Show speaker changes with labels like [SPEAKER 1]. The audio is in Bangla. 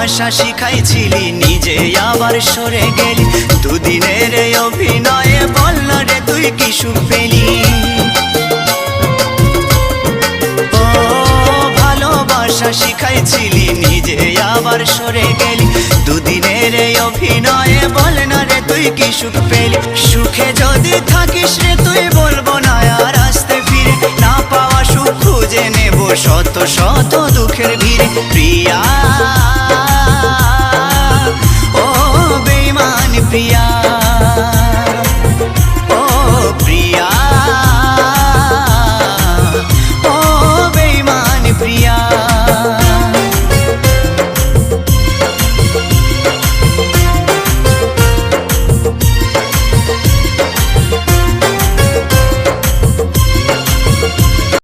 [SPEAKER 1] ভালোবাসা শিখাইছিলি নিজে আবার সরে গেলি দুদিনের এই অভিনয়ে বল না রে তুই কি সুখ পেলি ও ভালোবাসা শিখাইছিলি নিজে আবার সরে গেলি দুদিনের এই অভিনয়ে বল না রে তুই কি সুখ পেলি সুখে যদি থাকিস রে তুই বলবো না আর আসতে ফিরে না পাওয়া সুখ খুঁজে নেব শত শত দুঃখের ভিড়ে প্রিয়া ও বেঈমান প্রিয়া